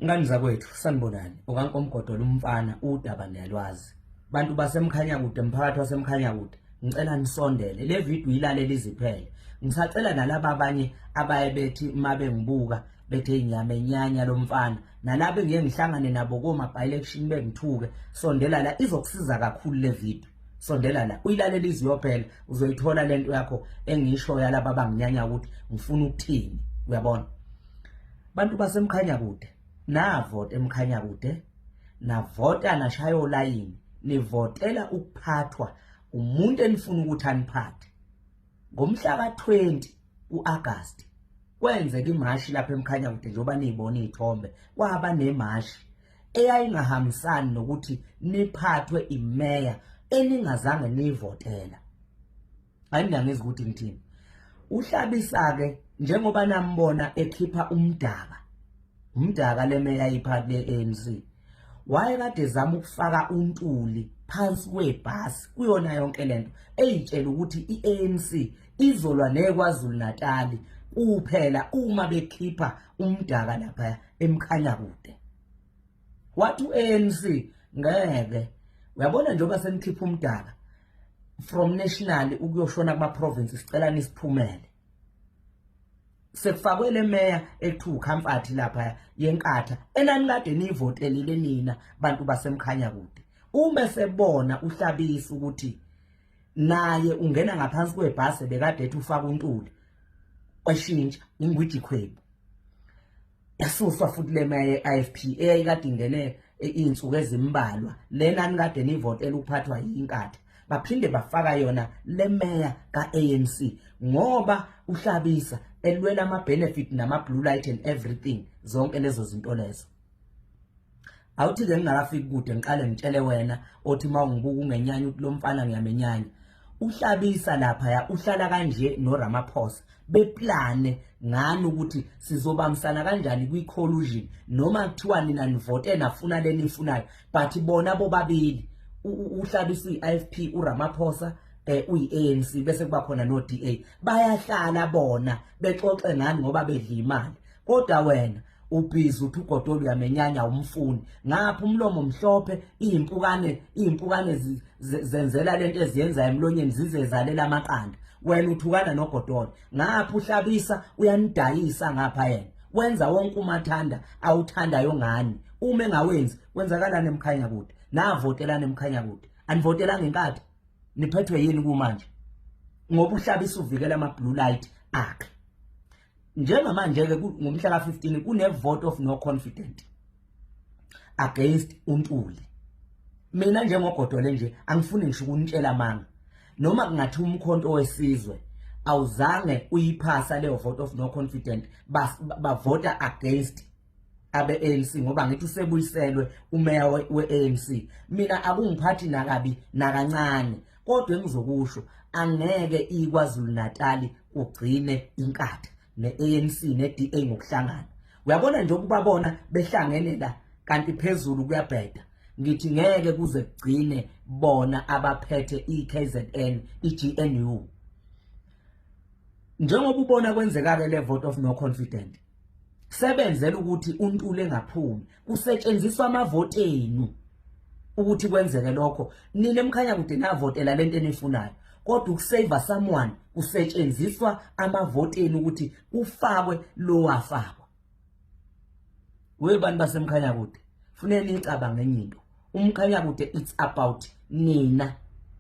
Ngani zakwethu sanibonani okankomgodola umfana udaba niyalwazi bantu basemkhanya kude emphakathi wasemkhanya kude ngicela nisondele le video ilale liziphele ngisacela nalabo abanye abaye bethi mabe ngibuka bethe inyama enyanya lomfana nalabo engeke ngihlangane nabo koma by election bengithuke sondela la izokusiza kakhulu le video sondela la uyilale liziyophela uzoyithola lento yakho engisho yalabo abanginyanya ukuthi ngifuna ukuthini uyabona bantu basemkhanya kude navota emkhanya kude navota nashaya olayini nivotela ukuphathwa umuntu enifuna ukuthi aniphathe ngomhla ka20 uAugust kwenzeka imashi lapha emkhanya kude njengoba nizibona izithombe kwaba nemashi eyayingahambisani nokuthi niphathwe imeya eningazange nivotela ayindangizi ukuthi ngithini uhlabisa ke njengoba nambona ekhipha umdaka lemeya iphathi leANC wayekade zama ukufaka untuli phansi kwebhasi kuyona yonke lento eyitshela ukuthi iANC izolwa neKwaZulu Natal kuphela uma bekhipha umdaka lapha emkhanya kude wathi uANC ngeke uyabona njengoba senikhipha umdaka from national ukuyoshona kuma province sicela nisiphumele sekufakwe le meya ethu comfort lapha yenkatha enani kade nivotelile nina bantu basemkhanya kude uma sebona uhlabisa ukuthi naye ungena ngaphansi kwebhasi bekade ethi ufaka untuli kwashintsha ingwiji khwebo yasuswa futhi le meya yeIFP eyayikade ingene izinsuku ezimbalwa lenani kade nivotela ukuphathwa yinkatha baphinde bafaka yona le meya kaANC ngoba uhlabisa elwela ama benefit nama blue light and everything zonke lezo zinto lezo awuthi ke ngingakafiki kude ngiqale ngitshele wena othi mawungibuka ungenyanya ukuthi lo mfana ngiyamenyanya uhlabisa lapha uhlala kanje noRamaphosa beplane ngani ukuthi sizobamsana kanjani kwicollusion noma kuthiwa nina nivote nafuna lenifunayo but bona bobabili uhlabisa iIFP uRamaphosa uyiANC bese kuba khona no DA bayahlala bona bexoxe ngani ngoba bedla imali kodwa wena ubhizi uthi uGodolo uyamenyanya umfuni ngapha umlomo mhlophe impukane zenzela lento eziyenza emlonyeni zizezalela amaqanda wena uthukana noGodolo ngapha uhlabisa uyanidayisa ngapha yena wenza wonke umathanda awuthandayo ngani uma engawenzi kwenzakalana emkhanya kude navotelana emkhanya kude anivotelanga inkatha niphethwe yini kumanje ngoba uhlabisa uvikela ama blue light akhe njengamanje ke ngomhla ka15 kune vote of no confidence against uNtuli mina njengoGodolo nje angifuni ngisho ukunitshela manga noma kungathi umkhonto wesizwe awuzange uyiphasa leyo vote of no confidence bavota against abeANC ngoba ngithi usebuyiselwe umeya weANC mina akungiphathi nakabi nakancane kodwa engizokusho angeke iKwaZulu Natal ugcine inkatha neANC neDA ngokuhlangana uyabona nje ukubabona behlangene la kanti phezulu kuyabheda ngithi ngeke kuze kugcine bona abaphethe iKZN iGNU njengoba ubona kwenzeka ke le vote of no confidence sebenzela ukuthi uNtuli engaphumi kusetshenziswa amavote enu ukuthi kwenzeke lokho nina emkhanya kude navotela lento enifunayo kodwa ukusave someone kusetshenziswa amavote enu ukuthi ufakwe lo wafakwa webantu basemkhanya kude funeni icabanga ngenyinto umkhanya kude it's about nina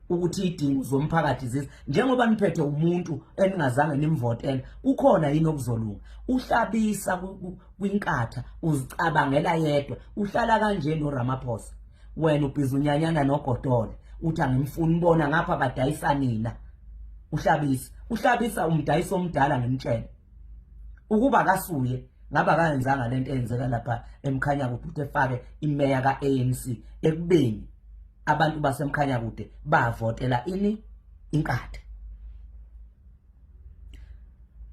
ukuthi idingo zomphakathi zizi njengoba niphethe umuntu eningazange nimvotela ukhona yini okuzolunga uhlabisa kwinkatha uzicabangela yedwa uhlala kanje noRamaphosa wena ubhizi unyanyana noGodolo uthi angimfuni ubona ngapha badayisa nina uhlabisa umdayisi omdala ngimtshela ukuba kasuye ngaba kayenzanga lento eyenzeka lapha emkhanya kude efake imeya kaANC ekubeni abantu basemkhanya kude bavotela ini inkatha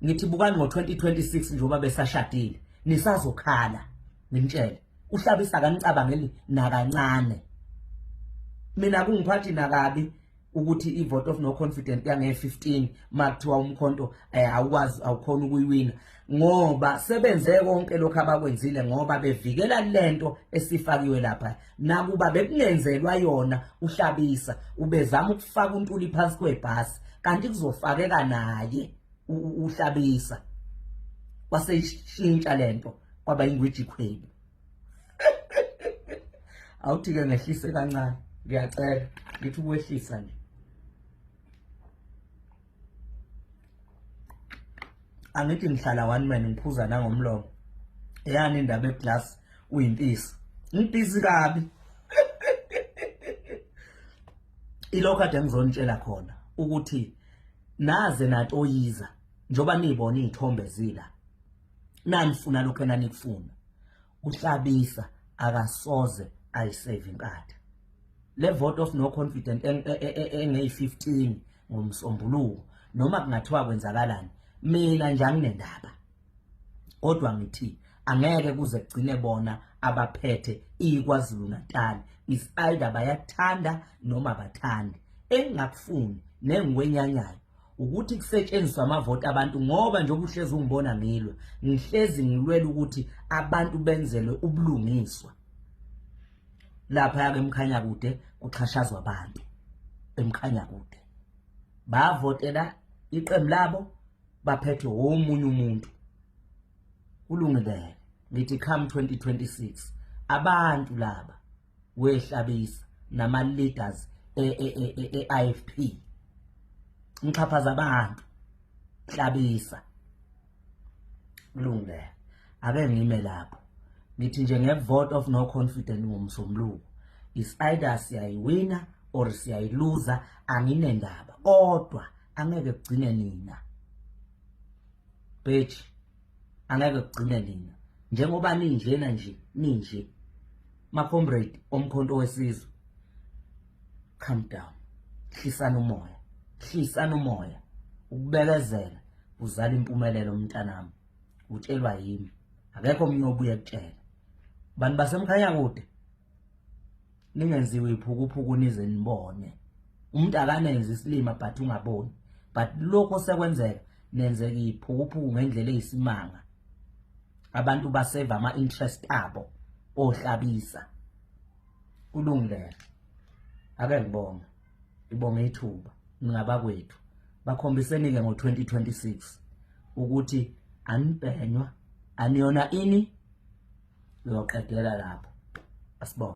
ngithi bukani ngo2026 njengoba besashadile nisazokhala ngimtshele uhlabisa kanicabangeli nakancane mina kungiphathi nakabi ukuthi i-vote of no confidence yange-15 makuthiwa umkhonto awukwazi awukhona ukuyiwina ngoba sebenze konke lokho abakwenzile ngoba bevikela lento esifakiwe lapha nakuba bekungenzelwa yona uhlabisa ubezama ukufaka uNtuli phansi kwebhasi kanti kuzofakeka naye uhlabisa waseyishintsha lento kwaba ingwiji khwebu. Awuthi-ke ngehlise kancane ngiyacela ngithi ukwehlisa nje. Angithi ngihlala one man ngiphuza nangomlomo. Yani indaba eglass uyimpisi. Impisi kabi. Ilokho kade ngizonitshela khona ukuthi naze natoyiza njoba nibona izithombe zila. Nanifuna lokho enanikufuna. Uhlabisa akasoze ayisave inkatha. Le vote of no confidence engeyi-15 ngomsombuluko noma kungathiwa kwenzakalani mina nje anginendaba kodwa ngithi angeke kuze kugcine bona abaphethe iKwaZulu Natal is either bayathanda noma bathandi. Engingakufuni nengikwenyanyayo ukuthi kusetshenziswe amavoti abantu ngoba nje uhlezi ungibona ngilwe ngihlezi ngilwela ukuthi abantu benzelwe ubulungiswa. Lapha yake emkhanya kude kuxhashazwa abantu emkhanya kude bavotela iqembu labo baphethwe omunye umuntu. Kulungile ngithi come 2026 abantu laba wehlabisa nama leaders IFP ngixhaphaza abantu hlabisa. Kulungile ake ngime lapho ngithi nje ngevote of no confidence ngomsombuluko is either siyayiwina or siyayiluza anginendaba kodwa angeke kugcine nina bitch angeke kugcine nina njengoba ninjena nje ninje ma comrade omkhonto wesizwe. Calm down, hlisana umoya ukubekezela uzala impumelelo umntanami utshelwa yimi akekho omnye obuye ekutshela. Bantu basemkhanya kude ningenziwe iphukuphuku nize nibone umuntu akanenza isilima but ungaboni but lokho sekwenzeka nenzeka iphukuphuku ngendlela eyisimanga abantu basave ama-interest abo ohlabisa. Kulungile ake ngibonge ithuba ningabakwethu bakhombiseni-ke ngo-2026 ukuthi anibhenywa aniyona ini uyoqedela lapho. Asibonge.